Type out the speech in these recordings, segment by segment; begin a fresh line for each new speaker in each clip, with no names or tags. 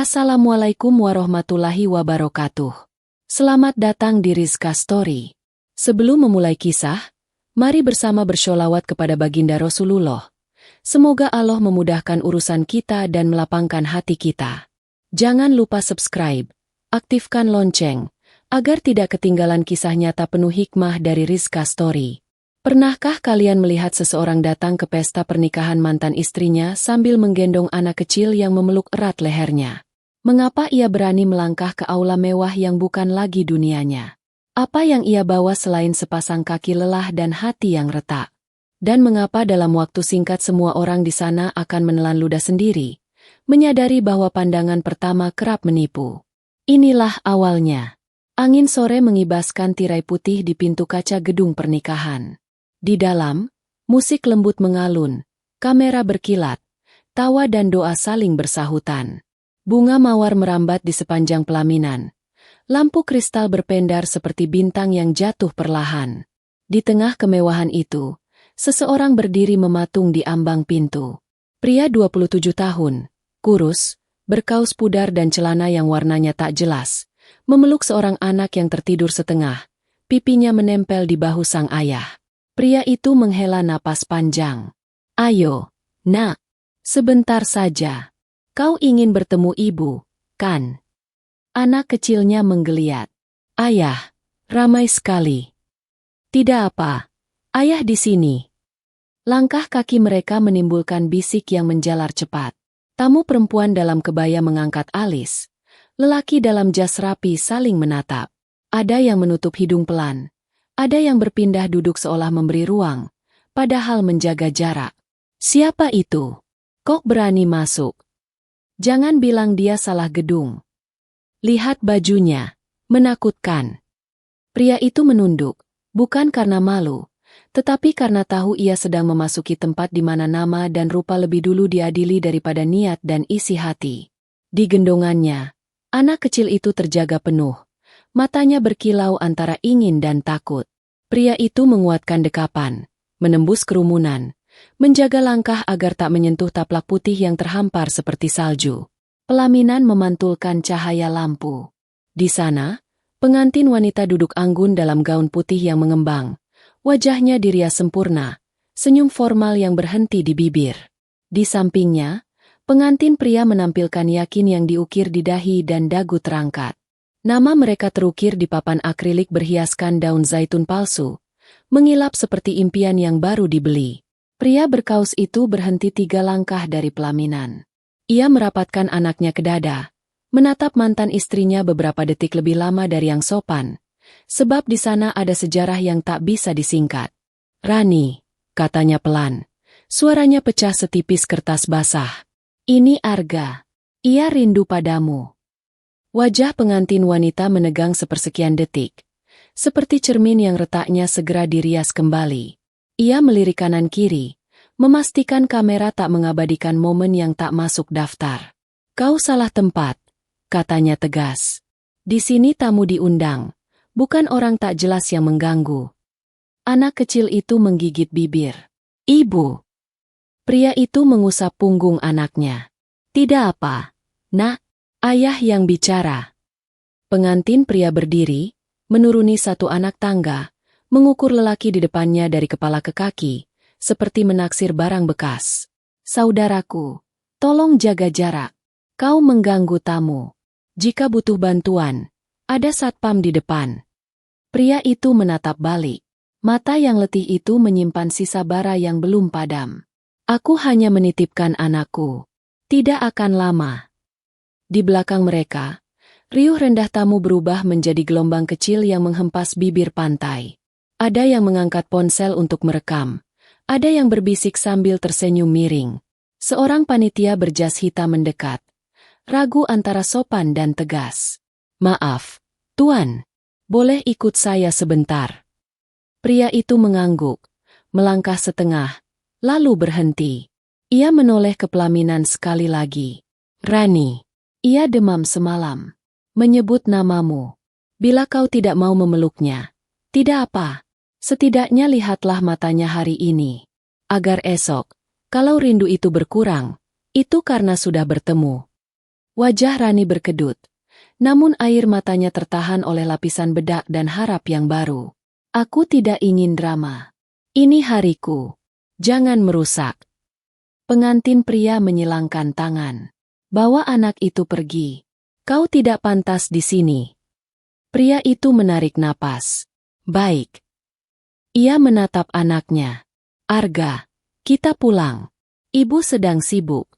Assalamualaikum warahmatullahi wabarakatuh. Selamat datang di Rizka Story. Sebelum memulai kisah, mari bersama bersholawat kepada baginda Rasulullah. Semoga Allah memudahkan urusan kita dan melapangkan hati kita. Jangan lupa subscribe, aktifkan lonceng, agar tidak ketinggalan kisah nyata penuh hikmah dari Rizka Story. Pernahkah kalian melihat seseorang datang ke pesta pernikahan mantan istrinya sambil menggendong anak kecil yang memeluk erat lehernya? Mengapa ia berani melangkah ke aula mewah yang bukan lagi dunianya? Apa yang ia bawa selain sepasang kaki lelah dan hati yang retak? Dan mengapa dalam waktu singkat semua orang di sana akan menelan ludah sendiri, menyadari bahwa pandangan pertama kerap menipu? Inilah awalnya. Angin sore mengibaskan tirai putih di pintu kaca gedung pernikahan. Di dalam, musik lembut mengalun, kamera berkilat, tawa dan doa saling bersahutan. Bunga mawar merambat di sepanjang pelaminan. Lampu kristal berpendar seperti bintang yang jatuh perlahan. Di tengah kemewahan itu, seseorang berdiri mematung di ambang pintu. Pria 27 tahun, kurus, berkaus pudar dan celana yang warnanya tak jelas, memeluk seorang anak yang tertidur setengah, pipinya menempel di bahu sang ayah. Pria itu menghela napas panjang. "Ayo, nak, sebentar saja. Kau ingin bertemu ibu, kan?" Anak kecilnya menggeliat. "Ayah, ramai sekali." "Tidak apa, ayah di sini." Langkah kaki mereka menimbulkan bisik yang menjalar cepat. Tamu perempuan dalam kebaya mengangkat alis. Lelaki dalam jas rapi saling menatap. Ada yang menutup hidung pelan. Ada yang berpindah duduk seolah memberi ruang, padahal menjaga jarak. "Siapa itu? Kok berani masuk? Jangan bilang dia salah gedung. Lihat bajunya, menakutkan." Pria itu menunduk, bukan karena malu, tetapi karena tahu ia sedang memasuki tempat di mana nama dan rupa lebih dulu diadili daripada niat dan isi hati. Di gendongannya, anak kecil itu terjaga penuh. Matanya berkilau antara ingin dan takut. Pria itu menguatkan dekapan, menembus kerumunan, menjaga langkah agar tak menyentuh taplak putih yang terhampar seperti salju. Pelaminan memantulkan cahaya lampu. Di sana, pengantin wanita duduk anggun dalam gaun putih yang mengembang. Wajahnya dirias sempurna, senyum formal yang berhenti di bibir. Di sampingnya, pengantin pria menampilkan yakin yang diukir di dahi dan dagu terangkat. Nama mereka terukir di papan akrilik berhiaskan daun zaitun palsu, mengilap seperti impian yang baru dibeli. Pria berkaus itu berhenti 3 langkah dari pelaminan. Ia merapatkan anaknya ke dada, menatap mantan istrinya beberapa detik lebih lama dari yang sopan, sebab di sana ada sejarah yang tak bisa disingkat. "Rani," katanya pelan, suaranya pecah setipis kertas basah. "Ini Arga. Ia rindu padamu." Wajah pengantin wanita menegang sepersekian detik, seperti cermin yang retaknya segera dirias kembali. Ia melirik kanan kiri, memastikan kamera tak mengabadikan momen yang tak masuk daftar. "Kau salah tempat," katanya tegas. "Di sini tamu diundang, bukan orang tak jelas yang mengganggu." Anak kecil itu menggigit bibir. "Ibu." Pria itu mengusap punggung anaknya. "Tidak apa, nak. Ayah yang bicara." Pengantin pria berdiri, menuruni satu anak tangga, mengukur lelaki di depannya dari kepala ke kaki, seperti menaksir barang bekas. "Saudaraku, tolong jaga jarak. Kau mengganggu tamu. Jika butuh bantuan, ada satpam di depan." Pria itu menatap balik. Mata yang letih itu menyimpan sisa bara yang belum padam. "Aku hanya menitipkan anakku. Tidak akan lama." Di belakang mereka, riuh rendah tamu berubah menjadi gelombang kecil yang menghempas bibir pantai. Ada yang mengangkat ponsel untuk merekam. Ada yang berbisik sambil tersenyum miring. Seorang panitia berjas hitam mendekat, ragu antara sopan dan tegas. "Maaf, Tuan, boleh ikut saya sebentar?" Pria itu mengangguk, melangkah setengah, lalu berhenti. Ia menoleh ke pelaminan sekali lagi. "Rani." Ia demam semalam. "Menyebut namamu. Bila kau tidak mau memeluknya, tidak apa. Setidaknya lihatlah matanya hari ini. Agar esok, kalau rindu itu berkurang, itu karena sudah bertemu." Wajah Rani berkedut. Namun air matanya tertahan oleh lapisan bedak dan harap yang baru. Aku tidak ingin drama. Ini hariku. Jangan merusak. Pengantin pria menyilangkan tangan. Bawa anak itu pergi. Kau tidak pantas di sini. Pria itu menarik napas. Baik. Ia menatap anaknya. Arga, kita pulang. Ibu sedang sibuk.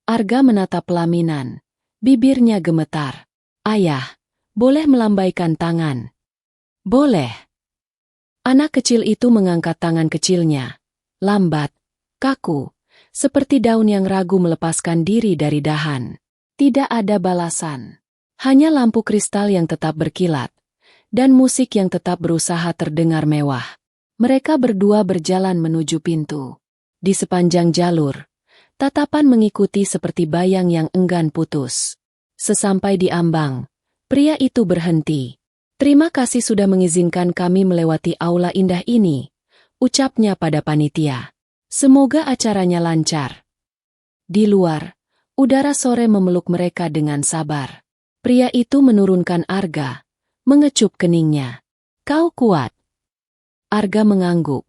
Arga menatap pelaminan. Bibirnya gemetar. Ayah, boleh melambaikan tangan? Boleh. Anak kecil itu mengangkat tangan kecilnya. Lambat, kaku, seperti daun yang ragu melepaskan diri dari dahan. Tidak ada balasan. Hanya lampu kristal yang tetap berkilat. Dan musik yang tetap berusaha terdengar mewah. Mereka berdua berjalan menuju pintu. Di sepanjang jalur, tatapan mengikuti seperti bayang yang enggan putus. Sesampai di ambang, pria itu berhenti. Terima kasih sudah mengizinkan kami melewati aula indah ini, ucapnya pada panitia. Semoga acaranya lancar. Di luar, udara sore memeluk mereka dengan sabar. Pria itu menurunkan Arga, mengecup keningnya. Kau kuat. Arga mengangguk,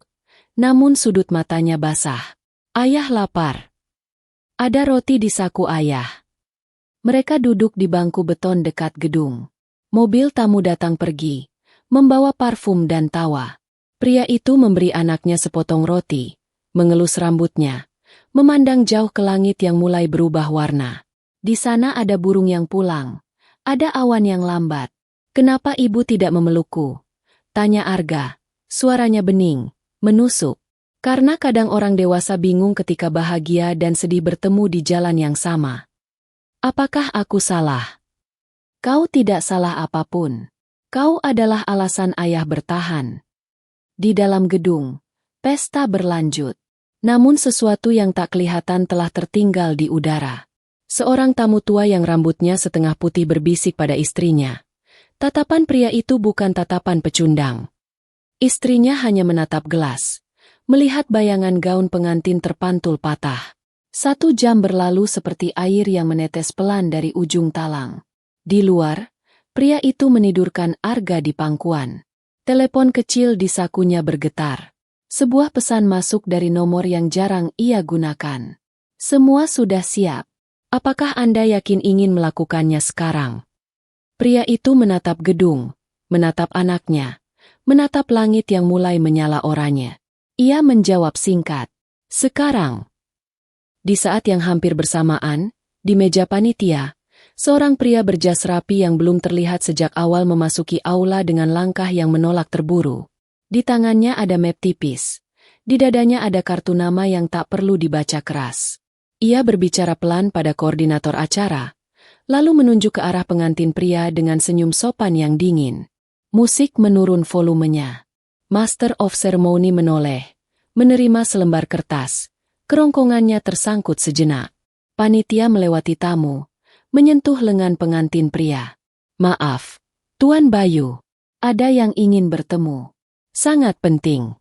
namun sudut matanya basah. Ayah lapar. Ada roti di saku ayah. Mereka duduk di bangku beton dekat gedung. Mobil tamu datang pergi, membawa parfum dan tawa. Pria itu memberi anaknya sepotong roti, mengelus rambutnya, memandang jauh ke langit yang mulai berubah warna. Di sana ada burung yang pulang, ada awan yang lambat. Kenapa ibu tidak memelukku? Tanya Arga. Suaranya bening, menusuk. Karena kadang orang dewasa bingung ketika bahagia dan sedih bertemu di jalan yang sama. Apakah aku salah? Kau tidak salah apapun. Kau adalah alasan ayah bertahan. Di dalam gedung, pesta berlanjut. Namun sesuatu yang tak kelihatan telah tertinggal di udara. Seorang tamu tua yang rambutnya setengah putih berbisik pada istrinya. Tatapan pria itu bukan tatapan pecundang. Istrinya hanya menatap gelas, melihat bayangan gaun pengantin terpantul patah. 1 jam berlalu seperti air yang menetes pelan dari ujung talang. Di luar, pria itu menidurkan Arga di pangkuan. Telepon kecil di sakunya bergetar. Sebuah pesan masuk dari nomor yang jarang ia gunakan. Semua sudah siap. Apakah Anda yakin ingin melakukannya sekarang? Pria itu menatap gedung, menatap anaknya. Menatap langit yang mulai menyala oranye. Ia menjawab singkat. Sekarang. Di saat yang hampir bersamaan, di meja panitia, seorang pria berjas rapi yang belum terlihat sejak awal memasuki aula dengan langkah yang menolak terburu. Di tangannya ada map tipis. Di dadanya ada kartu nama yang tak perlu dibaca keras. Ia berbicara pelan pada koordinator acara, lalu menunjuk ke arah pengantin pria dengan senyum sopan yang dingin. Musik menurun volumenya. Master of Ceremony menoleh, menerima selembar kertas. Kerongkongannya tersangkut sejenak. Panitia melewati tamu, menyentuh lengan pengantin pria. Maaf, Tuan Bayu, ada yang ingin bertemu. Sangat penting.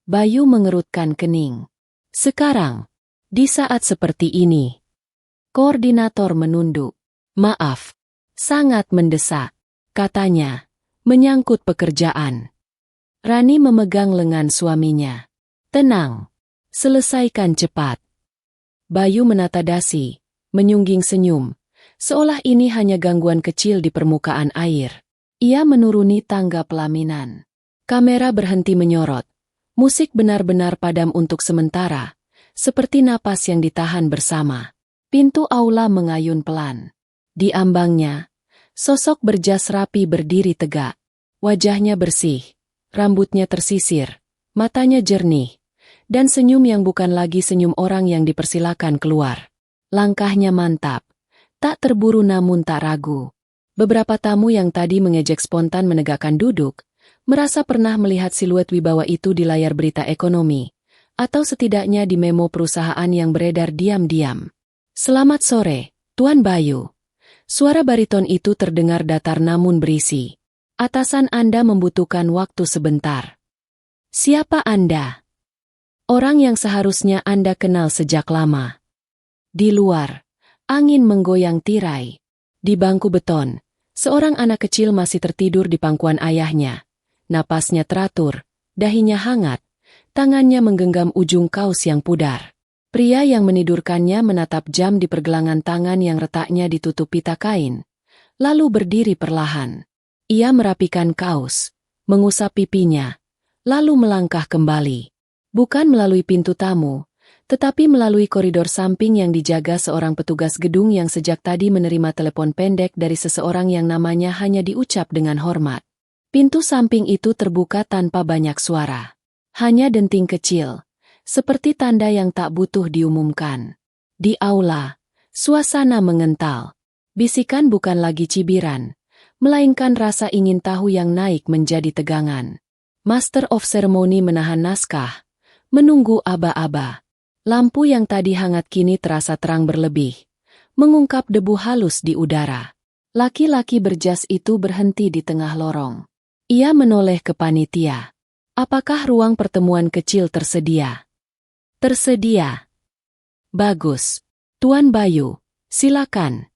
Bayu mengerutkan kening. Sekarang, di saat seperti ini. Koordinator menunduk. Maaf, sangat mendesak, katanya. Menyangkut pekerjaan. Rani memegang lengan suaminya. Tenang. Selesaikan cepat. Bayu menata dasi, menyungging senyum, seolah ini hanya gangguan kecil di permukaan air. Ia menuruni tangga pelaminan. Kamera berhenti menyorot. Musik benar-benar padam untuk sementara, seperti napas yang ditahan bersama. Pintu aula mengayun pelan. Di ambangnya, sosok berjas rapi berdiri tegak. Wajahnya bersih, rambutnya tersisir, matanya jernih, dan senyum yang bukan lagi senyum orang yang dipersilakan keluar. Langkahnya mantap, tak terburu namun tak ragu. Beberapa tamu yang tadi mengejek spontan menegakkan duduk, merasa pernah melihat siluet wibawa itu di layar berita ekonomi, atau setidaknya di memo perusahaan yang beredar diam-diam. Selamat sore, Tuan Bayu. Suara bariton itu terdengar datar namun berisi. Atasan Anda membutuhkan waktu sebentar. Siapa Anda? Orang yang seharusnya Anda kenal sejak lama. Di luar, Angin menggoyang tirai. Di bangku beton, seorang anak kecil masih tertidur di pangkuan ayahnya. Napasnya teratur, dahinya hangat, tangannya menggenggam ujung kaus yang pudar. Pria yang menidurkannya menatap jam di pergelangan tangan yang retaknya ditutup pita kain, lalu berdiri perlahan. Ia merapikan kaus, mengusap pipinya, lalu melangkah kembali. Bukan melalui pintu tamu, tetapi melalui koridor samping yang dijaga seorang petugas gedung yang sejak tadi menerima telepon pendek dari seseorang yang namanya hanya diucap dengan hormat. Pintu samping itu terbuka tanpa banyak suara. Hanya denting kecil, seperti tanda yang tak butuh diumumkan. Di aula, suasana mengental. Bisikan bukan lagi cibiran, melainkan rasa ingin tahu yang naik menjadi tegangan. Master of Ceremony menahan naskah, menunggu aba-aba. Lampu yang tadi hangat kini terasa terang berlebih, mengungkap debu halus di udara. Laki-laki berjas itu berhenti di tengah lorong. Ia menoleh ke panitia. Apakah ruang pertemuan kecil tersedia? Tersedia. Bagus. Tuan Bayu, silakan.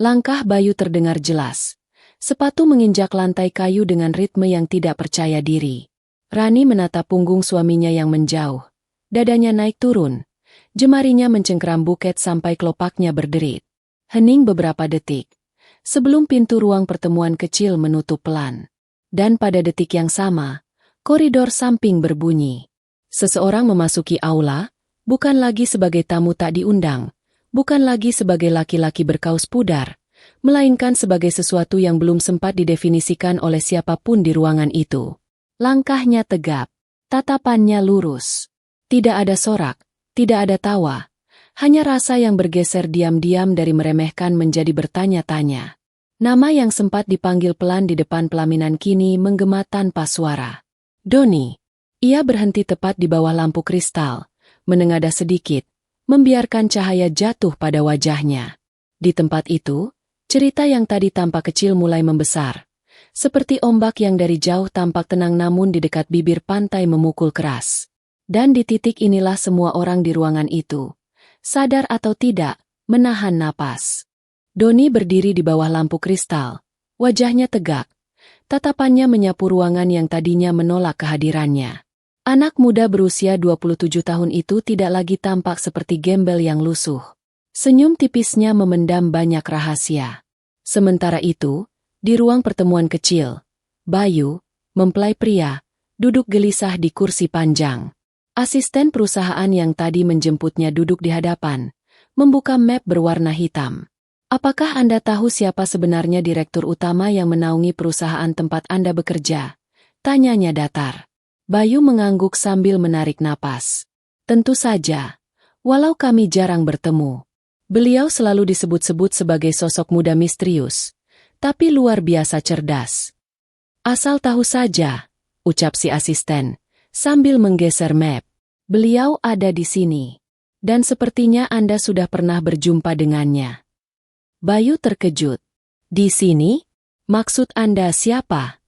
Langkah Bayu terdengar jelas. Sepatu menginjak lantai kayu dengan ritme yang tidak percaya diri. Rani menatap punggung suaminya yang menjauh. Dadanya naik turun. Jemarinya mencengkeram buket sampai kelopaknya berderit. Hening beberapa detik. Sebelum pintu ruang pertemuan kecil menutup pelan. Dan pada detik yang sama, koridor samping berbunyi. Seseorang memasuki aula, bukan lagi sebagai tamu tak diundang, bukan lagi sebagai laki-laki berkaus pudar, melainkan sebagai sesuatu yang belum sempat didefinisikan oleh siapapun di ruangan itu. Langkahnya tegap, tatapannya lurus. Tidak ada sorak, tidak ada tawa, hanya rasa yang bergeser diam-diam dari meremehkan menjadi bertanya-tanya. Nama yang sempat dipanggil pelan di depan pelaminan kini menggema tanpa suara. Doni. Ia berhenti tepat di bawah lampu kristal, menengadah sedikit, membiarkan cahaya jatuh pada wajahnya. Di tempat itu, cerita yang tadi tampak kecil mulai membesar. Seperti ombak yang dari jauh tampak tenang namun di dekat bibir pantai memukul keras. Dan di titik inilah semua orang di ruangan itu, sadar atau tidak, menahan napas. Doni berdiri di bawah lampu kristal, wajahnya tegak, tatapannya menyapu ruangan yang tadinya menolak kehadirannya. Anak muda berusia 27 tahun itu tidak lagi tampak seperti gembel yang lusuh. Senyum tipisnya memendam banyak rahasia. Sementara itu, di ruang pertemuan kecil, Bayu, mempelai pria, duduk gelisah di kursi panjang. Asisten perusahaan yang tadi menjemputnya duduk di hadapan, membuka map berwarna hitam. Apakah Anda tahu siapa sebenarnya direktur utama yang menaungi perusahaan tempat Anda bekerja? Tanyanya datar. Bayu mengangguk sambil menarik napas. Tentu saja, walau kami jarang bertemu. Beliau selalu disebut-sebut sebagai sosok muda misterius, tapi luar biasa cerdas. Asal tahu saja, ucap si asisten, sambil menggeser map. Beliau ada di sini. Dan sepertinya Anda sudah pernah berjumpa dengannya. Bayu terkejut. Di sini? Maksud Anda siapa?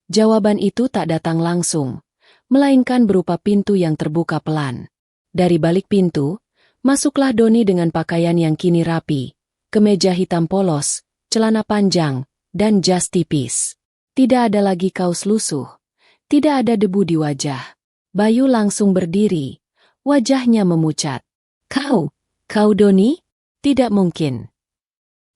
Jawaban itu tak datang langsung, melainkan berupa pintu yang terbuka pelan. Dari balik pintu, masuklah Doni dengan pakaian yang kini rapi, kemeja hitam polos, celana panjang, dan jas tipis. Tidak ada lagi kaos lusuh. Tidak ada debu di wajah. Bayu langsung berdiri, wajahnya memucat. Kau Doni? Tidak mungkin.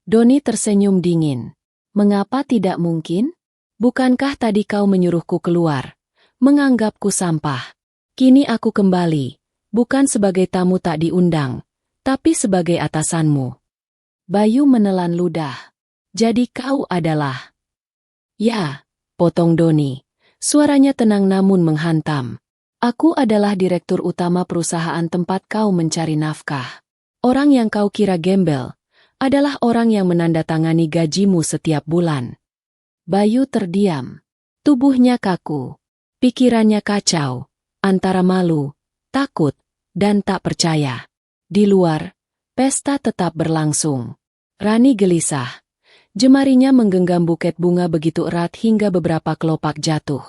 Doni tersenyum dingin. Mengapa tidak mungkin? Bukankah tadi kau menyuruhku keluar, menganggapku sampah? Kini aku kembali, bukan sebagai tamu tak diundang, tapi sebagai atasanmu. Bayu menelan ludah. Jadi kau adalah... Ya, potong Doni. Suaranya tenang namun menghantam. Aku adalah direktur utama perusahaan tempat kau mencari nafkah. Orang yang kau kira gembel adalah orang yang menandatangani gajimu setiap bulan. Bayu terdiam. Tubuhnya kaku. Pikirannya kacau. Antara malu, takut, dan tak percaya. Di luar, pesta tetap berlangsung. Rani gelisah. Jemarinya menggenggam buket bunga begitu erat hingga beberapa kelopak jatuh.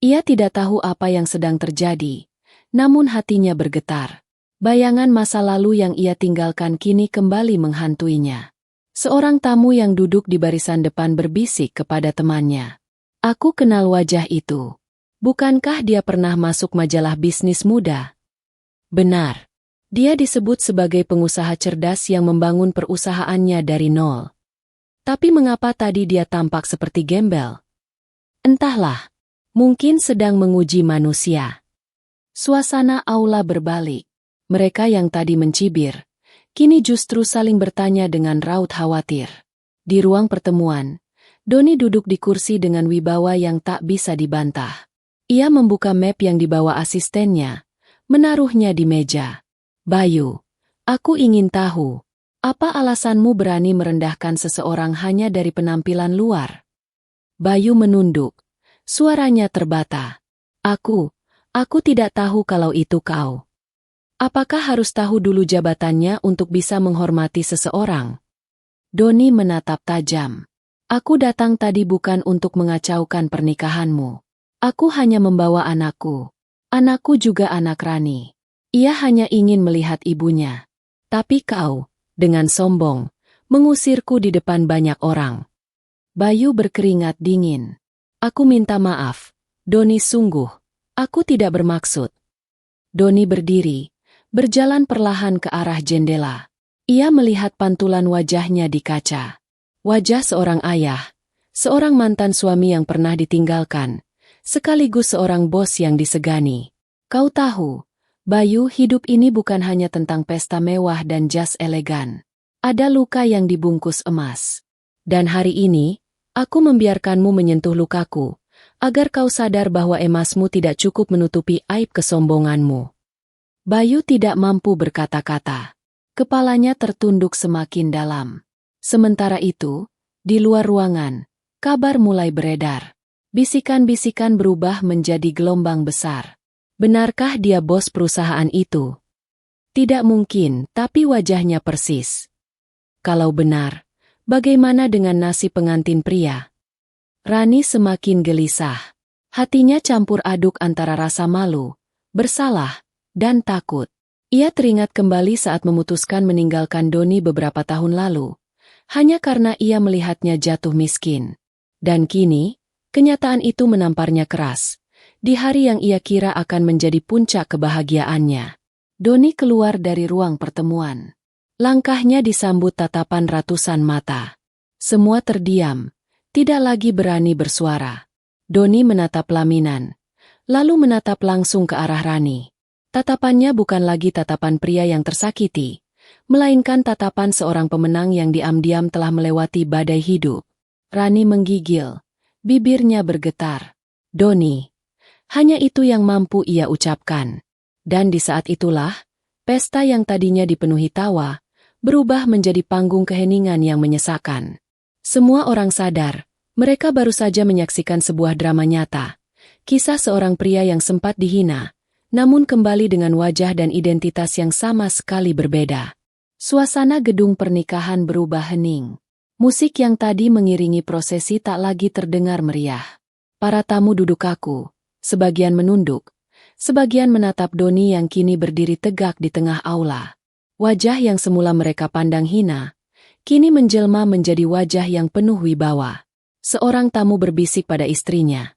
Ia tidak tahu apa yang sedang terjadi, namun hatinya bergetar. Bayangan masa lalu yang ia tinggalkan kini kembali menghantuinya. Seorang tamu yang duduk di barisan depan berbisik kepada temannya. Aku kenal wajah itu. Bukankah dia pernah masuk majalah bisnis muda? Benar. Dia disebut sebagai pengusaha cerdas yang membangun perusahaannya dari nol. Tapi mengapa tadi dia tampak seperti gembel? Entahlah. Mungkin sedang menguji manusia. Suasana aula berbalik. Mereka yang tadi mencibir, kini justru saling bertanya dengan raut khawatir. Di ruang pertemuan, Doni duduk di kursi dengan wibawa yang tak bisa dibantah. Ia membuka map yang dibawa asistennya, menaruhnya di meja. Bayu, aku ingin tahu, apa alasanmu berani merendahkan seseorang hanya dari penampilan luar? Bayu menunduk, suaranya terbata. Aku tidak tahu kalau itu kau. Apakah harus tahu dulu jabatannya untuk bisa menghormati seseorang? Doni menatap tajam. Aku datang tadi bukan untuk mengacaukan pernikahanmu. Aku hanya membawa anakku. Anakku juga anak Rani. Ia hanya ingin melihat ibunya. Tapi kau, dengan sombong, mengusirku di depan banyak orang. Bayu berkeringat dingin. Aku minta maaf. Doni sungguh. Aku tidak bermaksud. Doni berdiri, berjalan perlahan ke arah jendela. Ia melihat pantulan wajahnya di kaca. Wajah seorang ayah, seorang mantan suami yang pernah ditinggalkan, sekaligus seorang bos yang disegani. Kau tahu, Bayu, hidup ini bukan hanya tentang pesta mewah dan jas elegan. Ada luka yang dibungkus emas. Dan hari ini, aku membiarkanmu menyentuh lukaku, agar kau sadar bahwa emasmu tidak cukup menutupi aib kesombonganmu. Bayu tidak mampu berkata-kata. Kepalanya tertunduk semakin dalam. Sementara itu, di luar ruangan, kabar mulai beredar. Bisikan-bisikan berubah menjadi gelombang besar. Benarkah dia bos perusahaan itu? Tidak mungkin, tapi wajahnya persis. Kalau benar, bagaimana dengan nasib pengantin pria? Rani semakin gelisah. Hatinya campur aduk antara rasa malu, bersalah, dan takut. Ia teringat kembali saat memutuskan meninggalkan Doni beberapa tahun lalu, hanya karena ia melihatnya jatuh miskin. Dan kini, kenyataan itu menamparnya keras. Di hari yang ia kira akan menjadi puncak kebahagiaannya. Doni keluar dari ruang pertemuan. Langkahnya disambut tatapan ratusan mata. Semua terdiam, tidak lagi berani bersuara. Doni menatap pelaminan, lalu menatap langsung ke arah Rani. Tatapannya bukan lagi tatapan pria yang tersakiti, melainkan tatapan seorang pemenang yang diam-diam telah melewati badai hidup. Rani menggigil, bibirnya bergetar. Doni. Hanya itu yang mampu ia ucapkan. Dan di saat itulah, pesta yang tadinya dipenuhi tawa, berubah menjadi panggung keheningan yang menyesakan. Semua orang sadar, mereka baru saja menyaksikan sebuah drama nyata. Kisah seorang pria yang sempat dihina, namun kembali dengan wajah dan identitas yang sama sekali berbeda. Suasana gedung pernikahan berubah hening. Musik yang tadi mengiringi prosesi tak lagi terdengar meriah. Para tamu duduk kaku. Sebagian menunduk, sebagian menatap Doni yang kini berdiri tegak di tengah aula. Wajah yang semula mereka pandang hina, kini menjelma menjadi wajah yang penuh wibawa. Seorang tamu berbisik pada istrinya.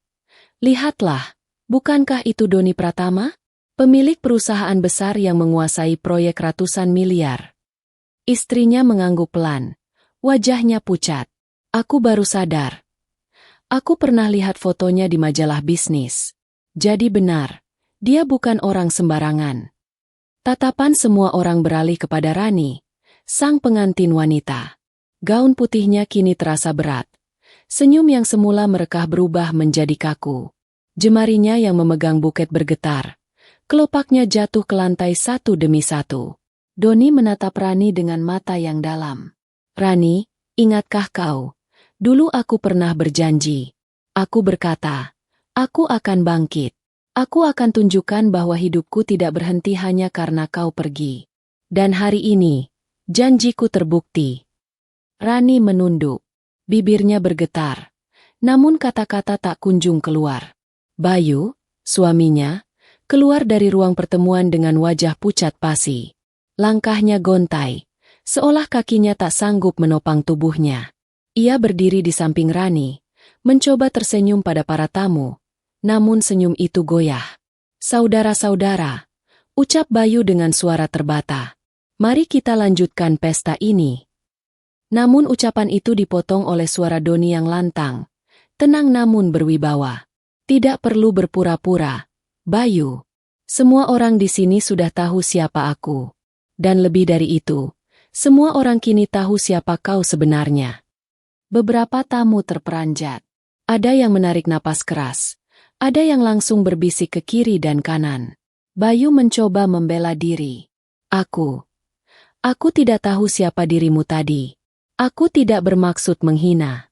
Lihatlah, bukankah itu Doni Pratama? Pemilik perusahaan besar yang menguasai proyek ratusan miliar. Istrinya mengangguk pelan, wajahnya pucat. Aku baru sadar. Aku pernah lihat fotonya di majalah bisnis. Jadi benar, dia bukan orang sembarangan. Tatapan semua orang beralih kepada Rani, sang pengantin wanita. Gaun putihnya kini terasa berat. Senyum yang semula merekah berubah menjadi kaku. Jemarinya yang memegang buket bergetar. Kelopaknya jatuh ke lantai satu demi satu. Doni menatap Rani dengan mata yang dalam. Rani, ingatkah kau? Dulu aku pernah berjanji. Aku berkata, aku akan bangkit. Aku akan tunjukkan bahwa hidupku tidak berhenti hanya karena kau pergi. Dan hari ini, janjiku terbukti. Rani menunduk. Bibirnya bergetar. Namun kata-kata tak kunjung keluar. Bayu, suaminya, keluar dari ruang pertemuan dengan wajah pucat pasi. Langkahnya gontai, seolah kakinya tak sanggup menopang tubuhnya. Ia berdiri di samping Rani, mencoba tersenyum pada para tamu, namun senyum itu goyah. "Saudara-saudara," ucap Bayu dengan suara terbata. "Mari kita lanjutkan pesta ini." Namun ucapan itu dipotong oleh suara Doni yang lantang, tenang namun berwibawa. "Tidak perlu berpura-pura, Bayu. Semua orang di sini sudah tahu siapa aku. Dan lebih dari itu, semua orang kini tahu siapa kau sebenarnya." Beberapa tamu terperanjat. Ada yang menarik napas keras. Ada yang langsung berbisik ke kiri dan kanan. Bayu mencoba membela diri. Aku tidak tahu siapa dirimu tadi. Aku tidak bermaksud menghina."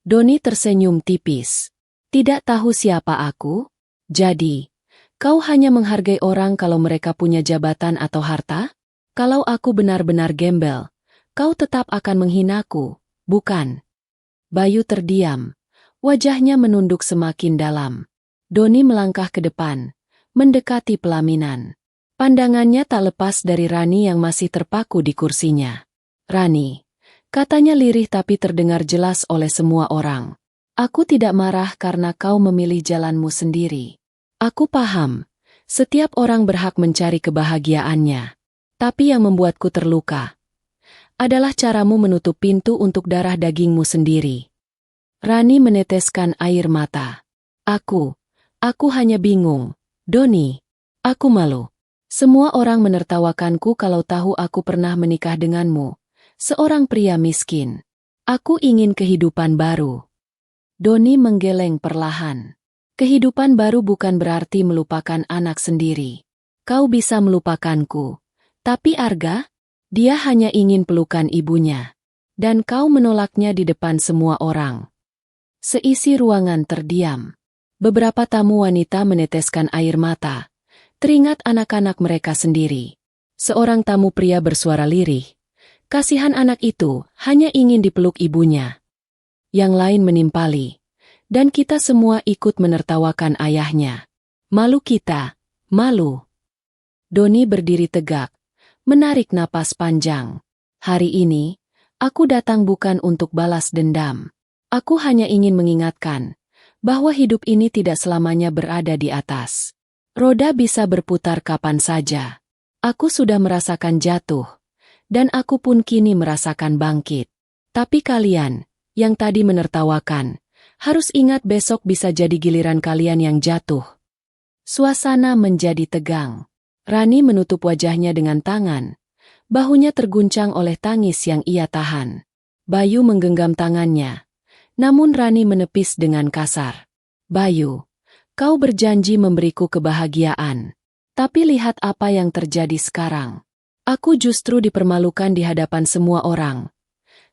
Doni tersenyum tipis. "Tidak tahu siapa aku? Jadi, kau hanya menghargai orang kalau mereka punya jabatan atau harta? Kalau aku benar-benar gembel, kau tetap akan menghinaku, bukan?" Bayu terdiam. Wajahnya menunduk semakin dalam. Doni melangkah ke depan, mendekati pelaminan. Pandangannya tak lepas dari Rani yang masih terpaku di kursinya. "Rani," katanya lirih tapi terdengar jelas oleh semua orang. "Aku tidak marah karena kau memilih jalanmu sendiri. Aku paham, setiap orang berhak mencari kebahagiaannya. Tapi yang membuatku terluka adalah caramu menutup pintu untuk darah dagingmu sendiri." Rani meneteskan air mata. Aku hanya bingung, Doni. Aku malu. Semua orang menertawakanku kalau tahu aku pernah menikah denganmu, seorang pria miskin. Aku ingin kehidupan baru." Doni menggeleng perlahan. "Kehidupan baru bukan berarti melupakan anak sendiri. Kau bisa melupakanku. Tapi Arga, dia hanya ingin pelukan ibunya. Dan kau menolaknya di depan semua orang." Seisi ruangan terdiam. Beberapa tamu wanita meneteskan air mata, teringat anak-anak mereka sendiri. Seorang tamu pria bersuara lirih. Kasihan anak itu, hanya ingin dipeluk ibunya. Yang lain menimpali. Dan kita semua ikut menertawakan ayahnya. Malu kita, malu. Doni berdiri tegak, menarik napas panjang. "Hari ini, aku datang bukan untuk balas dendam. Aku hanya ingin mengingatkan bahwa hidup ini tidak selamanya berada di atas. Roda bisa berputar kapan saja. Aku sudah merasakan jatuh, dan aku pun kini merasakan bangkit. Tapi kalian, yang tadi menertawakan, harus ingat besok bisa jadi giliran kalian yang jatuh." Suasana menjadi tegang. Rani menutup wajahnya dengan tangan. Bahunya terguncang oleh tangis yang ia tahan. Bayu menggenggam tangannya. Namun Rani menepis dengan kasar. "Bayu, kau berjanji memberiku kebahagiaan. Tapi lihat apa yang terjadi sekarang. Aku justru dipermalukan di hadapan semua orang."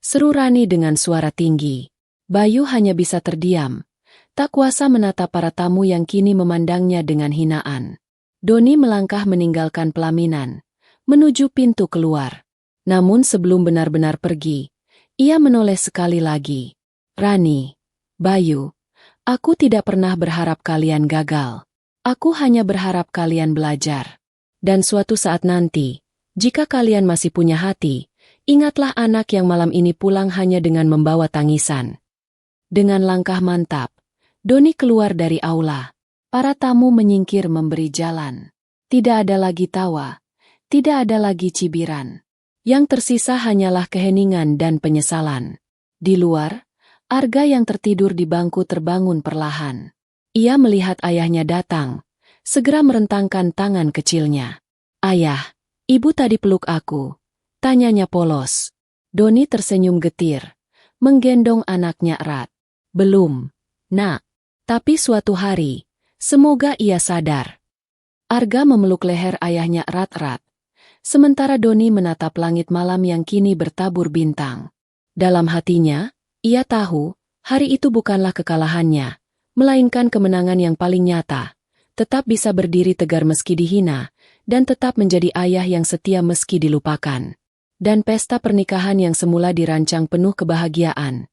Seru Rani dengan suara tinggi. Bayu hanya bisa terdiam, tak kuasa menatap para tamu yang kini memandangnya dengan hinaan. Doni melangkah meninggalkan pelaminan, menuju pintu keluar. Namun sebelum benar-benar pergi, ia menoleh sekali lagi. "Rani, Bayu, aku tidak pernah berharap kalian gagal. Aku hanya berharap kalian belajar. Dan suatu saat nanti, jika kalian masih punya hati, ingatlah anak yang malam ini pulang hanya dengan membawa tangisan." Dengan langkah mantap, Doni keluar dari aula. Para tamu menyingkir memberi jalan. Tidak ada lagi tawa, tidak ada lagi cibiran. Yang tersisa hanyalah keheningan dan penyesalan. Di luar, Arga yang tertidur di bangku terbangun perlahan. Ia melihat ayahnya datang, segera merentangkan tangan kecilnya. "Ayah, ibu tadi peluk aku," tanyanya polos. Doni tersenyum getir, menggendong anaknya erat. "Belum, Nak. Tapi suatu hari, semoga ia sadar." Arga memeluk leher ayahnya erat-erat, sementara Doni menatap langit malam yang kini bertabur bintang. Dalam hatinya, ia tahu, hari itu bukanlah kekalahannya, melainkan kemenangan yang paling nyata. Tetap bisa berdiri tegar meski dihina, dan tetap menjadi ayah yang setia meski dilupakan. Dan pesta pernikahan yang semula dirancang penuh kebahagiaan,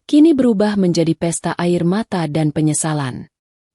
kini berubah menjadi pesta air mata dan penyesalan.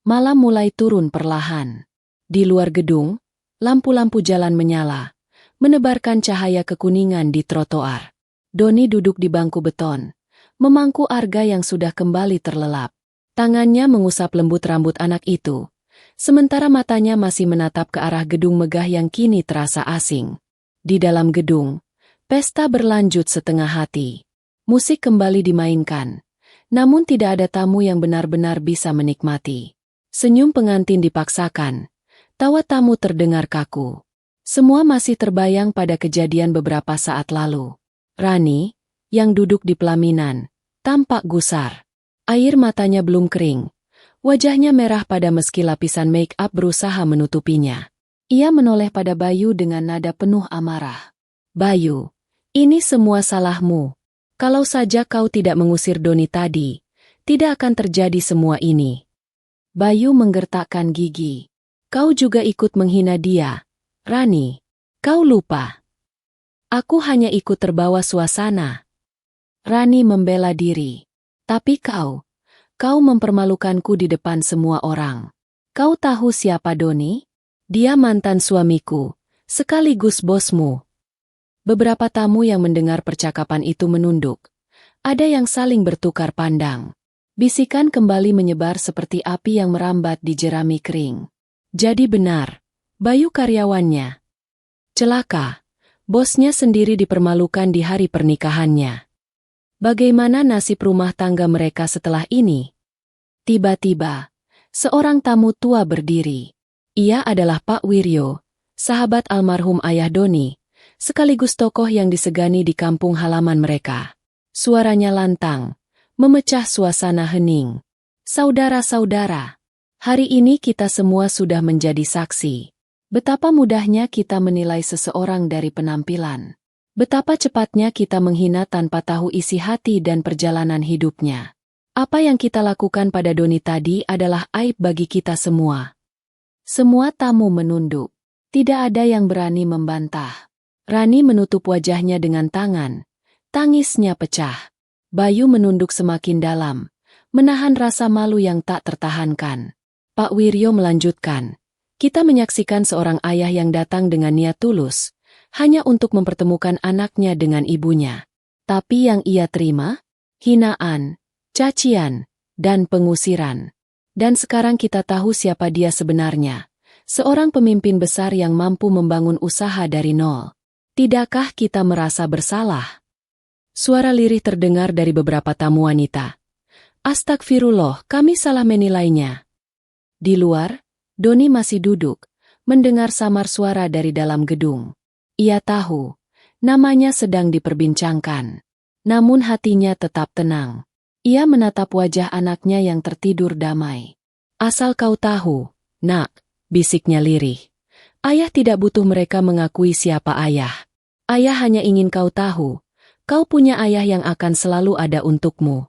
Malam mulai turun perlahan. Di luar gedung, lampu-lampu jalan menyala, menebarkan cahaya kekuningan di trotoar. Doni duduk di bangku beton, memangku Arga yang sudah kembali terlelap. Tangannya mengusap lembut rambut anak itu, sementara matanya masih menatap ke arah gedung megah yang kini terasa asing. Di dalam gedung, pesta berlanjut setengah hati. Musik kembali dimainkan, namun tidak ada tamu yang benar-benar bisa menikmati. Senyum pengantin dipaksakan, tawa tamu terdengar kaku. Semua masih terbayang pada kejadian beberapa saat lalu. Rani, yang duduk di pelaminan, tampak gusar. Air matanya belum kering. Wajahnya merah pada meski lapisan make-up berusaha menutupinya. Ia menoleh pada Bayu dengan nada penuh amarah. Bayu, ini semua salahmu. Kalau saja kau tidak mengusir Doni tadi, tidak akan terjadi semua ini. Bayu menggertakkan gigi. Kau juga ikut menghina dia, Rani. Kau lupa. Aku hanya ikut terbawa suasana. Rani membela diri. Tapi kau mempermalukanku di depan semua orang. Kau tahu siapa Doni? Dia mantan suamiku, sekaligus bosmu. Beberapa tamu yang mendengar percakapan itu menunduk. Ada yang saling bertukar pandang. Bisikan kembali menyebar seperti api yang merambat di jerami kering. Jadi benar, Bayu karyawannya. Celaka, bosnya sendiri dipermalukan di hari pernikahannya. Bagaimana nasib rumah tangga mereka setelah ini? Tiba-tiba, seorang tamu tua berdiri. Ia adalah Pak Wiryo, sahabat almarhum ayah Doni, sekaligus tokoh yang disegani di kampung halaman mereka. Suaranya lantang, memecah suasana hening. Saudara-saudara, hari ini kita semua sudah menjadi saksi. Betapa mudahnya kita menilai seseorang dari penampilan. Betapa cepatnya kita menghina tanpa tahu isi hati dan perjalanan hidupnya. Apa yang kita lakukan pada Doni tadi adalah aib bagi kita semua. Semua tamu menunduk. Tidak ada yang berani membantah. Rani menutup wajahnya dengan tangan. Tangisnya pecah. Bayu menunduk semakin dalam, menahan rasa malu yang tak tertahankan. Pak Wiryo melanjutkan. Kita menyaksikan seorang ayah yang datang dengan niat tulus, hanya untuk mempertemukan anaknya dengan ibunya. Tapi yang ia terima? Hinaan, cacian, dan pengusiran. Dan sekarang kita tahu siapa dia sebenarnya. Seorang pemimpin besar yang mampu membangun usaha dari nol. Tidakkah kita merasa bersalah? Suara lirih terdengar dari beberapa tamu wanita. Astagfirullah, kami salah menilainya. Di luar, Doni masih duduk, mendengar samar suara dari dalam gedung. Ia tahu, namanya sedang diperbincangkan. Namun hatinya tetap tenang. Ia menatap wajah anaknya yang tertidur damai. Asal kau tahu, nak, bisiknya lirih. Ayah tidak butuh mereka mengakui siapa ayah. Ayah hanya ingin kau tahu, kau punya ayah yang akan selalu ada untukmu.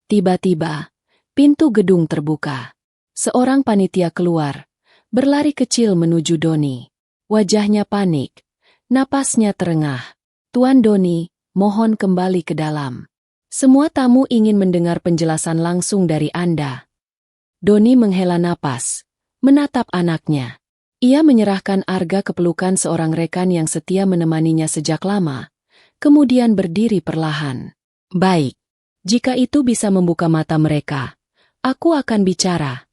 Tiba-tiba, pintu gedung terbuka. Seorang panitia keluar, berlari kecil menuju Doni. Wajahnya panik, napasnya terengah. Tuan Doni, mohon kembali ke dalam. Semua tamu ingin mendengar penjelasan langsung dari Anda. Doni menghela napas, menatap anaknya. Ia menyerahkan Arga ke pelukan seorang rekan yang setia menemaninya sejak lama, kemudian berdiri perlahan. Baik, jika itu bisa membuka mata mereka, aku akan bicara.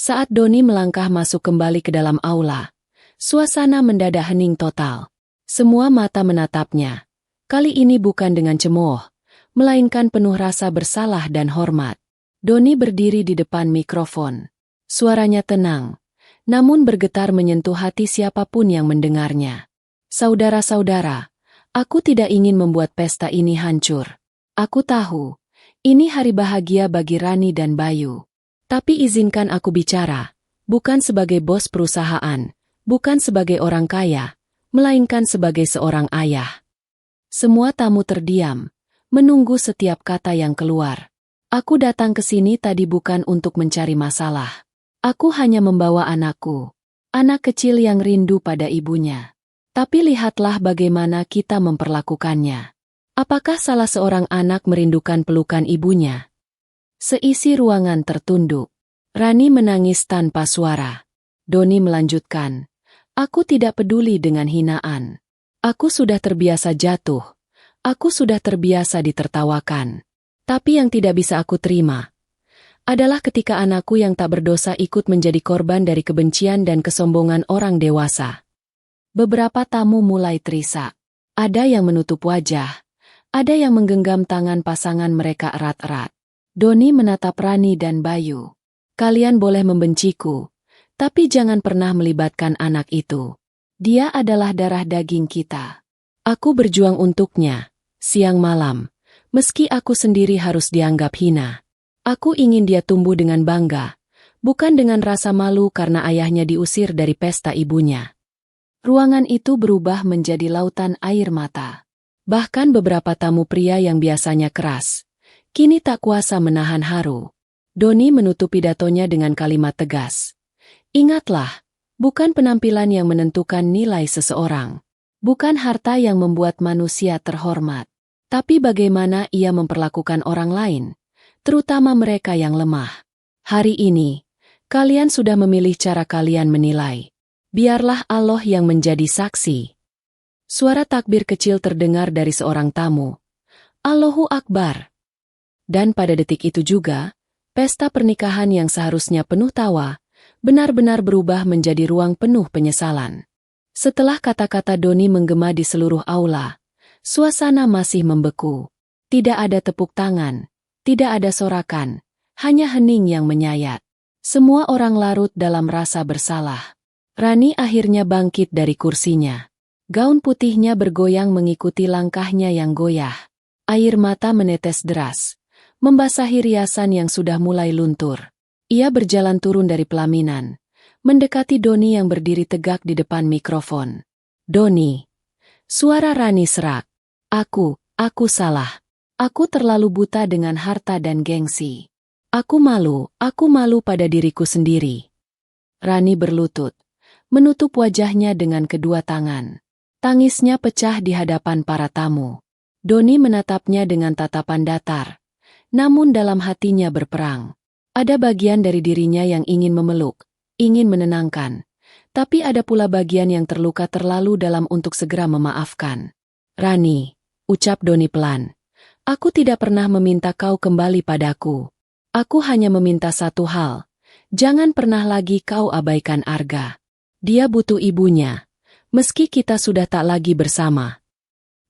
Saat Doni melangkah masuk kembali ke dalam aula, suasana mendadak hening total. Semua mata menatapnya. Kali ini bukan dengan cemooh, melainkan penuh rasa bersalah dan hormat. Doni berdiri di depan mikrofon. Suaranya tenang, namun bergetar menyentuh hati siapapun yang mendengarnya. Saudara-saudara, aku tidak ingin membuat pesta ini hancur. Aku tahu, ini hari bahagia bagi Rani dan Bayu. Tapi izinkan aku bicara, bukan sebagai bos perusahaan, bukan sebagai orang kaya, melainkan sebagai seorang ayah. Semua tamu terdiam, menunggu setiap kata yang keluar. Aku datang ke sini tadi bukan untuk mencari masalah. Aku hanya membawa anakku, anak kecil yang rindu pada ibunya. Tapi lihatlah bagaimana kita memperlakukannya. Apakah salah seorang anak merindukan pelukan ibunya? Seisi ruangan tertunduk. Rani menangis tanpa suara. Doni melanjutkan, aku tidak peduli dengan hinaan. Aku sudah terbiasa jatuh. Aku sudah terbiasa ditertawakan. Tapi yang tidak bisa aku terima adalah ketika anakku yang tak berdosa ikut menjadi korban dari kebencian dan kesombongan orang dewasa. Beberapa tamu mulai terisak. Ada yang menutup wajah. Ada yang menggenggam tangan pasangan mereka erat-erat. Doni menatap Rani dan Bayu. Kalian boleh membenciku, tapi jangan pernah melibatkan anak itu. Dia adalah darah daging kita. Aku berjuang untuknya, siang malam, meski aku sendiri harus dianggap hina. Aku ingin dia tumbuh dengan bangga, bukan dengan rasa malu karena ayahnya diusir dari pesta ibunya. Ruangan itu berubah menjadi lautan air mata. Bahkan beberapa tamu pria yang biasanya keras, kini tak kuasa menahan haru. Doni menutup pidatonya dengan kalimat tegas. Ingatlah, bukan penampilan yang menentukan nilai seseorang. Bukan harta yang membuat manusia terhormat. Tapi bagaimana ia memperlakukan orang lain, terutama mereka yang lemah. Hari ini, kalian sudah memilih cara kalian menilai. Biarlah Allah yang menjadi saksi. Suara takbir kecil terdengar dari seorang tamu. Allahu Akbar. Dan pada detik itu juga, pesta pernikahan yang seharusnya penuh tawa, benar-benar berubah menjadi ruang penuh penyesalan. Setelah kata-kata Doni menggema di seluruh aula, suasana masih membeku. Tidak ada tepuk tangan, tidak ada sorakan, hanya hening yang menyayat. Semua orang larut dalam rasa bersalah. Rani akhirnya bangkit dari kursinya. Gaun putihnya bergoyang mengikuti langkahnya yang goyah. Air mata menetes deras, membasahi riasan yang sudah mulai luntur. Ia berjalan turun dari pelaminan, mendekati Doni yang berdiri tegak di depan mikrofon. Doni. Suara Rani serak. Aku salah. Aku terlalu buta dengan harta dan gengsi. Aku malu pada diriku sendiri. Rani berlutut, menutup wajahnya dengan kedua tangan. Tangisnya pecah di hadapan para tamu. Doni menatapnya dengan tatapan datar. Namun dalam hatinya berperang. Ada bagian dari dirinya yang ingin memeluk, ingin menenangkan. Tapi ada pula bagian yang terluka terlalu dalam untuk segera memaafkan. Rani, ucap Doni pelan. Aku tidak pernah meminta kau kembali padaku. Aku hanya meminta satu hal. Jangan pernah lagi kau abaikan Arga. Dia butuh ibunya. Meski kita sudah tak lagi bersama.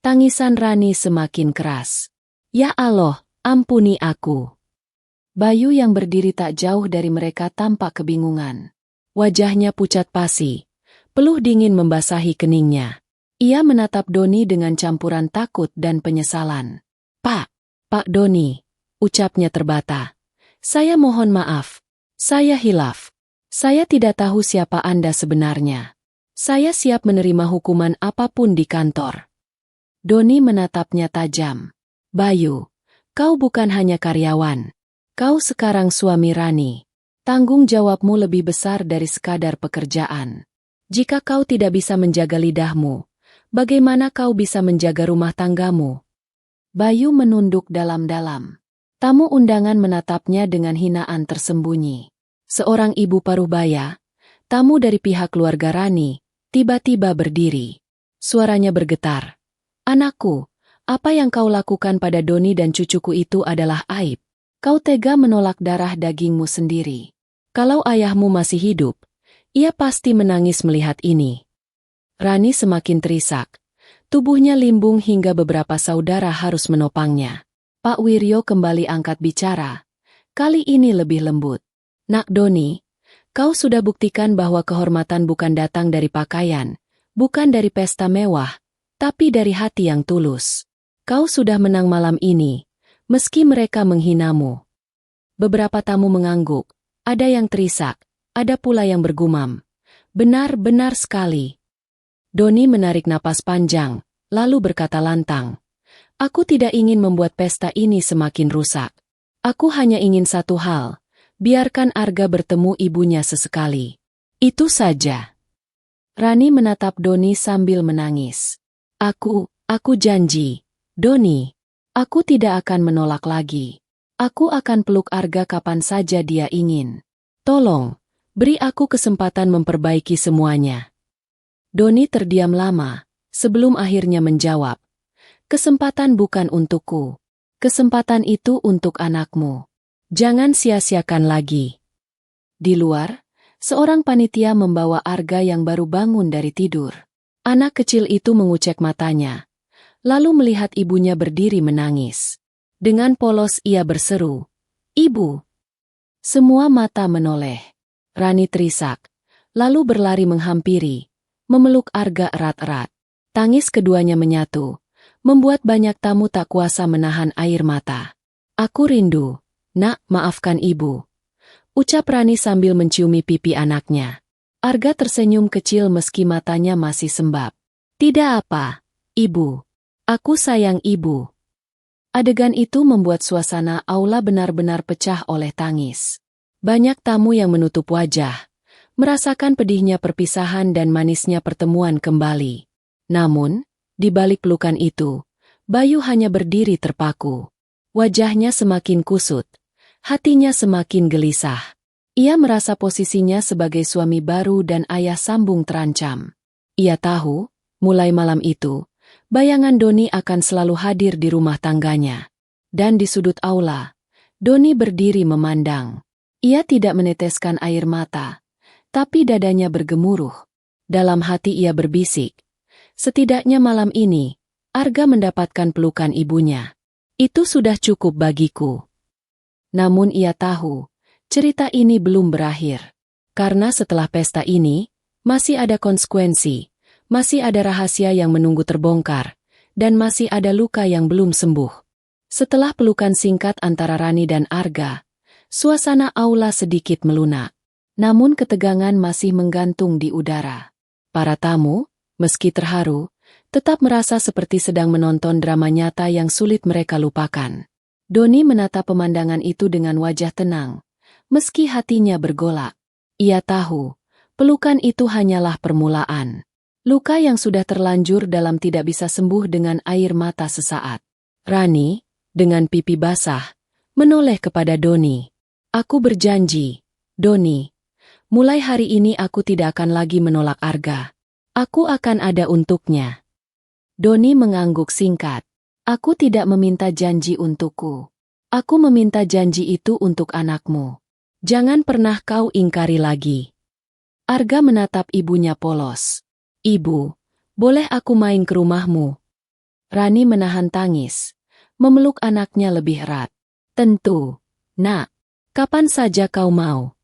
Tangisan Rani semakin keras. Ya Allah, ampuni aku. Bayu yang berdiri tak jauh dari mereka tampak kebingungan. Wajahnya pucat pasi. Peluh dingin membasahi keningnya. Ia menatap Doni dengan campuran takut dan penyesalan. Pak Doni, ucapnya terbata. Saya mohon maaf. Saya hilaf. Saya tidak tahu siapa Anda sebenarnya. Saya siap menerima hukuman apapun di kantor. Doni menatapnya tajam. Bayu, kau bukan hanya karyawan. Kau sekarang suami Rani. Tanggung jawabmu lebih besar dari sekadar pekerjaan. Jika kau tidak bisa menjaga lidahmu, bagaimana kau bisa menjaga rumah tanggamu? Bayu menunduk dalam-dalam. Tamu undangan menatapnya dengan hinaan tersembunyi. Seorang ibu paruhbaya, tamu dari pihak keluarga Rani, tiba-tiba berdiri. Suaranya bergetar. Anakku, apa yang kau lakukan pada Doni dan cucuku itu adalah aib. Kau tega menolak darah dagingmu sendiri. Kalau ayahmu masih hidup, ia pasti menangis melihat ini. Rani semakin terisak. Tubuhnya limbung hingga beberapa saudara harus menopangnya. Pak Wiryo kembali angkat bicara. Kali ini lebih lembut. Nak Doni, kau sudah buktikan bahwa kehormatan bukan datang dari pakaian, bukan dari pesta mewah, tapi dari hati yang tulus. Kau sudah menang malam ini, meski mereka menghinamu. Beberapa tamu mengangguk, ada yang terisak, ada pula yang bergumam. Benar-benar sekali. Doni menarik napas panjang, lalu berkata lantang. Aku tidak ingin membuat pesta ini semakin rusak. Aku hanya ingin satu hal, biarkan Arga bertemu ibunya sesekali. Itu saja. Rani menatap Doni sambil menangis. Aku janji, Doni, aku tidak akan menolak lagi. Aku akan peluk Arga kapan saja dia ingin. Tolong, Beri aku kesempatan memperbaiki semuanya. Doni terdiam lama, sebelum akhirnya menjawab. Kesempatan bukan untukku. Kesempatan itu untuk anakmu. Jangan sia-siakan lagi. Di luar, seorang panitia membawa Arga yang baru bangun dari tidur. Anak kecil itu mengucek matanya, lalu melihat ibunya berdiri menangis. Dengan polos ia berseru, "Ibu!" Semua mata menoleh. Rani terisak, lalu berlari menghampiri, memeluk Arga erat-erat. Tangis keduanya menyatu, membuat banyak tamu tak kuasa menahan air mata. "Aku rindu, Nak, maafkan ibu," ucap Rani sambil menciumi pipi anaknya. Arga tersenyum kecil meski matanya masih sembab. "Tidak apa, ibu. Aku sayang ibu." Adegan itu membuat suasana aula benar-benar pecah oleh tangis. Banyak tamu yang menutup wajah, merasakan pedihnya perpisahan dan manisnya pertemuan kembali. Namun, di balik pelukan itu, Bayu hanya berdiri terpaku. Wajahnya semakin kusut, hatinya semakin gelisah. Ia merasa posisinya sebagai suami baru dan ayah sambung terancam. Ia tahu, mulai malam itu, bayangan Doni akan selalu hadir di rumah tangganya. Dan di sudut aula, Doni berdiri memandang. Ia tidak meneteskan air mata, tapi dadanya bergemuruh. Dalam hati ia berbisik, setidaknya malam ini, Arga mendapatkan pelukan ibunya. Itu sudah cukup bagiku. Namun ia tahu, cerita ini belum berakhir. Karena setelah pesta ini, masih ada konsekuensi, masih ada rahasia yang menunggu terbongkar, dan masih ada luka yang belum sembuh. Setelah pelukan singkat antara Rani dan Arga, suasana aula sedikit melunak. Namun ketegangan masih menggantung di udara. Para tamu, meski terharu, tetap merasa seperti sedang menonton drama nyata yang sulit mereka lupakan. Doni menatap pemandangan itu dengan wajah tenang, meski hatinya bergolak. Ia tahu, pelukan itu hanyalah permulaan. Luka yang sudah terlanjur dalam tidak bisa sembuh dengan air mata sesaat. Rani, dengan pipi basah, menoleh kepada Doni. "Aku berjanji, Doni. Mulai hari ini aku tidak akan lagi menolak Arga. Aku akan ada untuknya." Doni mengangguk singkat. "Aku tidak meminta janji untukku. Aku meminta janji itu untuk anakmu. Jangan pernah kau ingkari lagi." Arga menatap ibunya polos. "Ibu, boleh aku main ke rumahmu?" Rani menahan tangis, memeluk anaknya lebih erat. "Tentu, Nak. Kapan saja kau mau."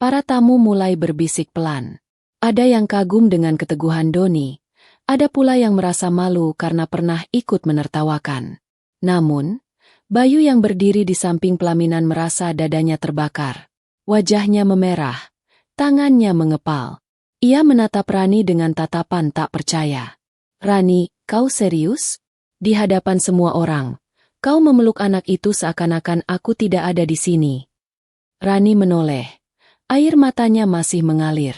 Para tamu mulai berbisik pelan. Ada yang kagum dengan keteguhan Doni, ada pula yang merasa malu karena pernah ikut menertawakan. Namun, Bayu yang berdiri di samping pelaminan merasa dadanya terbakar. Wajahnya memerah, tangannya mengepal. Ia menatap Rani dengan tatapan tak percaya. "Rani, kau serius? Di hadapan semua orang, kau memeluk anak itu seakan-akan aku tidak ada di sini." Rani menoleh. Air matanya masih mengalir.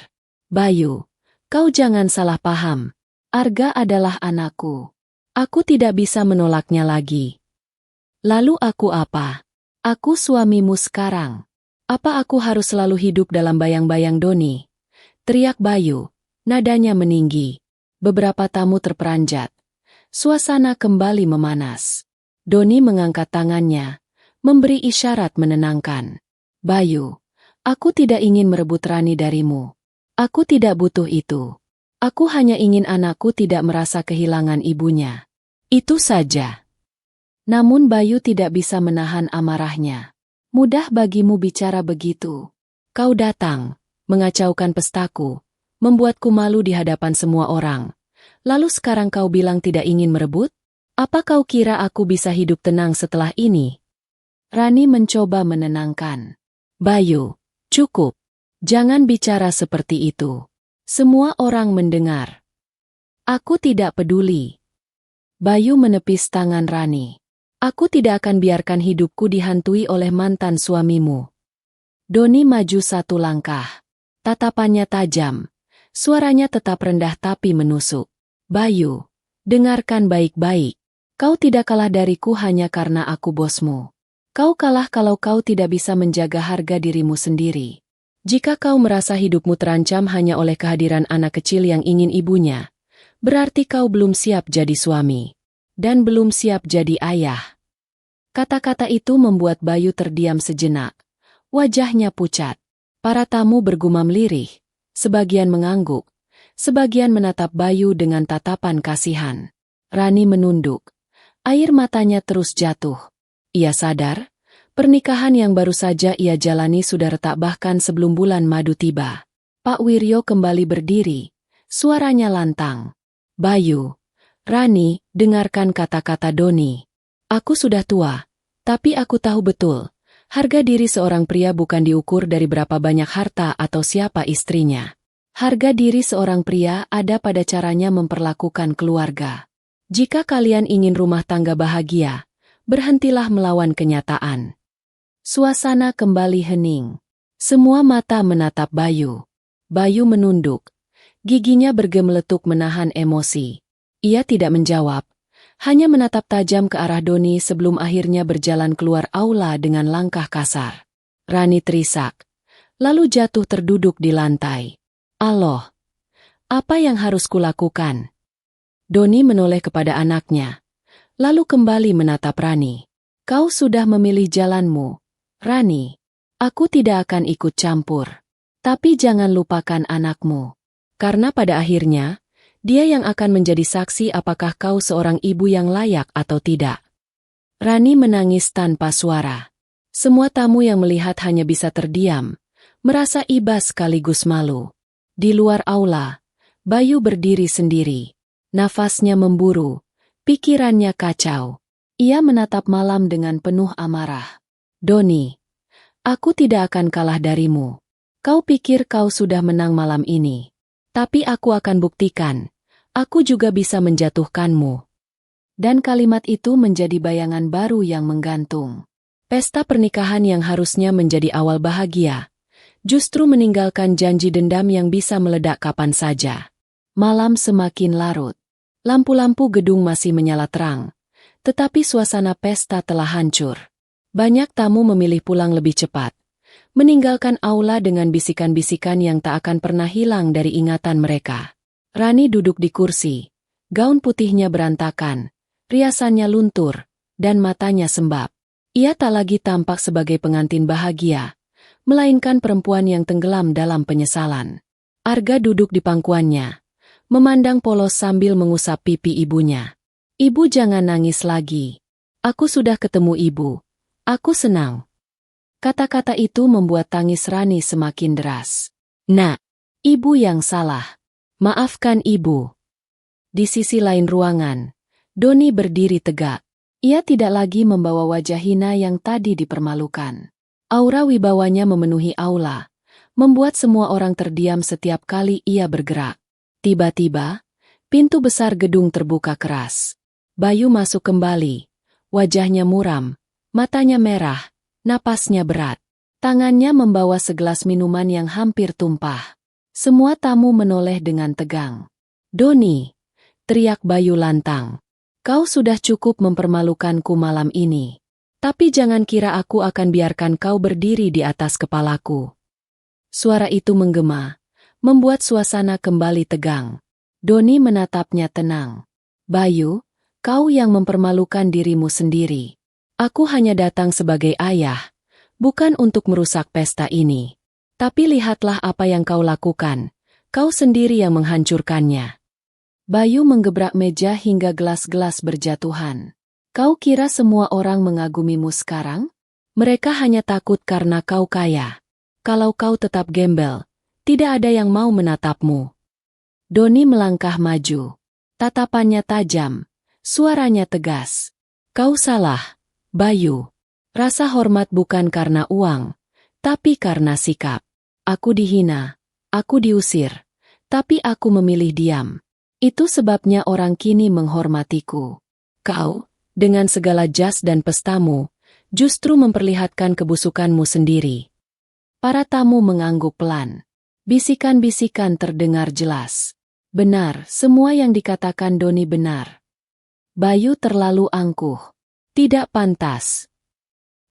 "Bayu, kau jangan salah paham. Arga adalah anakku. Aku tidak bisa menolaknya lagi." "Lalu aku apa? Aku suamimu sekarang. Apa aku harus selalu hidup dalam bayang-bayang Doni?" teriak Bayu, nadanya meninggi. Beberapa tamu terperanjat. Suasana kembali memanas. Doni mengangkat tangannya, memberi isyarat menenangkan. "Bayu, aku tidak ingin merebut Rani darimu. Aku tidak butuh itu. Aku hanya ingin anakku tidak merasa kehilangan ibunya. Itu saja." Namun Bayu tidak bisa menahan amarahnya. "Mudah bagimu bicara begitu. Kau datang, mengacaukan pestaku, membuatku malu di hadapan semua orang. Lalu sekarang kau bilang tidak ingin merebut? Apa kau kira aku bisa hidup tenang setelah ini?" Rani mencoba menenangkan. "Bayu, cukup. Jangan bicara seperti itu. Semua orang mendengar." "Aku tidak peduli." Bayu menepis tangan Rani. "Aku tidak akan biarkan hidupku dihantui oleh mantan suamimu." Doni maju satu langkah. Tatapannya tajam. Suaranya tetap rendah tapi menusuk. "Bayu, dengarkan baik-baik. Kau tidak kalah dariku hanya karena aku bosmu. Kau kalah kalau kau tidak bisa menjaga harga dirimu sendiri. Jika kau merasa hidupmu terancam hanya oleh kehadiran anak kecil yang ingin ibunya, berarti kau belum siap jadi suami. Dan belum siap jadi ayah. Kata-kata itu membuat Bayu terdiam sejenak. Wajahnya pucat. Para tamu bergumam lirih. Sebagian mengangguk. Sebagian menatap Bayu dengan tatapan kasihan. Rani menunduk. Air matanya terus jatuh. Ia sadar, pernikahan yang baru saja ia jalani sudah retak bahkan sebelum bulan madu tiba. Pak Wiryo kembali berdiri. Suaranya lantang. Bayu, Rani, dengarkan kata-kata Doni. Aku sudah tua, tapi aku tahu betul, harga diri seorang pria bukan diukur dari berapa banyak harta atau siapa istrinya. Harga diri seorang pria ada pada caranya memperlakukan keluarga. Jika kalian ingin rumah tangga bahagia, berhentilah melawan kenyataan. Suasana kembali hening. Semua mata menatap Bayu. Bayu menunduk. Giginya bergemeletuk menahan emosi. Ia tidak menjawab, hanya menatap tajam ke arah Doni sebelum akhirnya berjalan keluar aula dengan langkah kasar. Rani terisak, lalu jatuh terduduk di lantai. Allah, apa yang harus kulakukan? Doni menoleh kepada anaknya, lalu kembali menatap Rani. Kau sudah memilih jalanmu, Rani. Aku tidak akan ikut campur. Tapi jangan lupakan anakmu. Karena pada akhirnya, dia yang akan menjadi saksi apakah kau seorang ibu yang layak atau tidak. Rani menangis tanpa suara. Semua tamu yang melihat hanya bisa terdiam, merasa iba sekaligus malu. Di luar aula, Bayu berdiri sendiri. Nafasnya memburu, pikirannya kacau. Ia menatap malam dengan penuh amarah. Doni, aku tidak akan kalah darimu. Kau pikir kau sudah menang malam ini. Tapi aku akan buktikan, aku juga bisa menjatuhkanmu. Dan kalimat itu menjadi bayangan baru yang menggantung. Pesta pernikahan yang harusnya menjadi awal bahagia, justru meninggalkan janji dendam yang bisa meledak kapan saja. Malam semakin larut. Lampu-lampu gedung masih menyala terang, tetapi suasana pesta telah hancur. Banyak tamu memilih pulang lebih cepat, meninggalkan aula dengan bisikan-bisikan yang tak akan pernah hilang dari ingatan mereka. Rani duduk di kursi, gaun putihnya berantakan, riasannya luntur, dan matanya sembab. Ia tak lagi tampak sebagai pengantin bahagia, melainkan perempuan yang tenggelam dalam penyesalan. Arga duduk di pangkuannya, memandang polos sambil mengusap pipi ibunya. Ibu jangan nangis lagi. Aku sudah ketemu ibu. Aku senang. Kata-kata itu membuat tangis Rani semakin deras. Nak, ibu yang salah. Maafkan ibu. Di sisi lain ruangan, Doni berdiri tegak. Ia tidak lagi membawa wajah hina yang tadi dipermalukan. Aura wibawanya memenuhi aula, membuat semua orang terdiam setiap kali ia bergerak. Tiba-tiba, pintu besar gedung terbuka keras. Bayu masuk kembali. Wajahnya muram, matanya merah, napasnya berat. Tangannya membawa segelas minuman yang hampir tumpah. Semua tamu menoleh dengan tegang. Doni, teriak Bayu lantang. Kau sudah cukup mempermalukanku malam ini. Tapi jangan kira aku akan biarkan kau berdiri di atas kepalaku. Suara itu menggema, membuat suasana kembali tegang. Doni menatapnya tenang. Bayu, kau yang mempermalukan dirimu sendiri. Aku hanya datang sebagai ayah, bukan untuk merusak pesta ini. Tapi lihatlah apa yang kau lakukan. Kau sendiri yang menghancurkannya. Bayu menggebrak meja hingga gelas-gelas berjatuhan. Kau kira semua orang mengagumimu sekarang? Mereka hanya takut karena kau kaya. Kalau kau tetap gembel, tidak ada yang mau menatapmu. Doni melangkah maju. Tatapannya tajam, suaranya tegas. Kau salah, Bayu. Rasa hormat bukan karena uang, tapi karena sikap. Aku dihina, aku diusir, tapi aku memilih diam. Itu sebabnya orang kini menghormatiku. Kau, dengan segala jas dan pestamu, justru memperlihatkan kebusukanmu sendiri. Para tamu mengangguk pelan. Bisikan-bisikan terdengar jelas. Benar, semua yang dikatakan Doni benar. Bayu terlalu angkuh. Tidak pantas.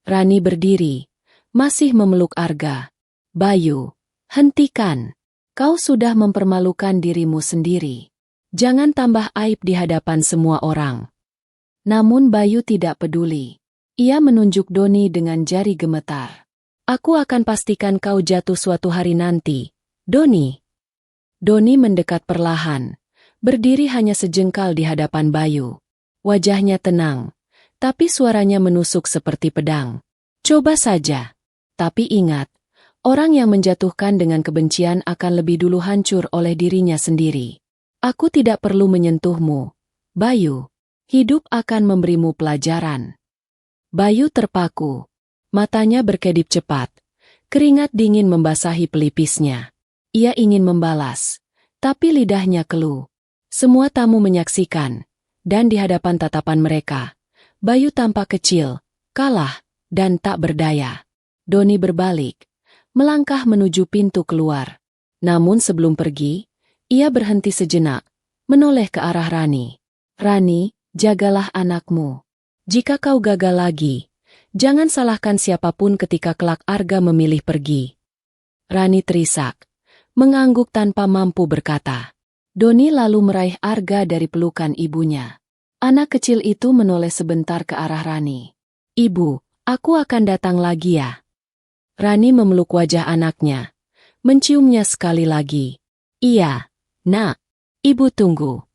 Rani berdiri, masih memeluk Arga. Bayu, Hentikan. Kau sudah mempermalukan dirimu sendiri. Jangan tambah aib di hadapan semua orang. Namun Bayu tidak peduli. Ia menunjuk Doni dengan jari gemetar. Aku akan pastikan kau jatuh suatu hari nanti, Doni. Doni mendekat perlahan, berdiri hanya sejengkal di hadapan Bayu. Wajahnya tenang, tapi suaranya menusuk seperti pedang. Coba saja. Tapi ingat, orang yang menjatuhkan dengan kebencian akan lebih dulu hancur oleh dirinya sendiri. Aku tidak perlu menyentuhmu, Bayu. Hidup akan memberimu pelajaran. Bayu terpaku. Matanya berkedip cepat. Keringat dingin membasahi pelipisnya. Ia ingin membalas, tapi lidahnya keluh. Semua tamu menyaksikan, dan di hadapan tatapan mereka, Bayu tampak kecil, kalah, dan tak berdaya. Doni berbalik, melangkah menuju pintu keluar. Namun sebelum pergi, ia berhenti sejenak, menoleh ke arah Rani. Rani, jagalah anakmu. Jika kau gagal lagi, jangan salahkan siapapun ketika kelak Arga memilih pergi. Rani terisak, mengangguk tanpa mampu berkata. Doni lalu meraih Arga dari pelukan ibunya. Anak kecil itu menoleh sebentar ke arah Rani. Ibu, aku akan datang lagi ya. Rani memeluk wajah anaknya, menciumnya sekali lagi. Iya, nak, ibu tunggu.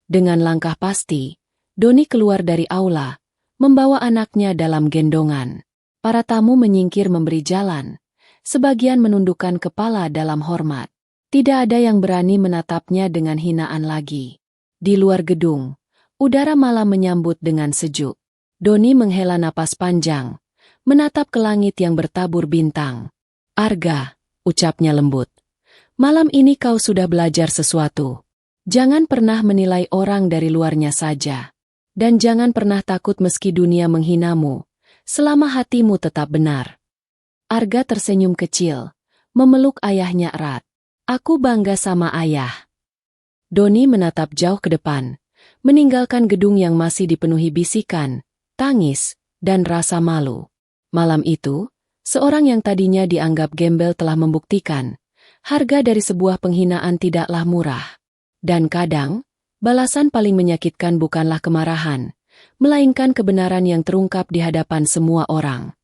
Dengan langkah pasti, Doni keluar dari aula, membawa anaknya dalam gendongan. Para tamu menyingkir memberi jalan, sebagian menundukkan kepala dalam hormat. Tidak ada yang berani menatapnya dengan hinaan lagi. Di luar gedung, udara malam menyambut dengan sejuk. Doni menghela napas panjang, menatap ke langit yang bertabur bintang. Arga, ucapnya lembut. Malam ini kau sudah belajar sesuatu. Jangan pernah menilai orang dari luarnya saja. Dan jangan pernah takut meski dunia menghinamu, selama hatimu tetap benar. Arga tersenyum kecil, memeluk ayahnya erat. Aku bangga sama ayah. Doni menatap jauh ke depan, meninggalkan gedung yang masih dipenuhi bisikan, tangis, dan rasa malu. Malam itu, seorang yang tadinya dianggap gembel telah membuktikan, harga dari sebuah penghinaan tidaklah murah. Dan kadang, balasan paling menyakitkan bukanlah kemarahan, melainkan kebenaran yang terungkap di hadapan semua orang.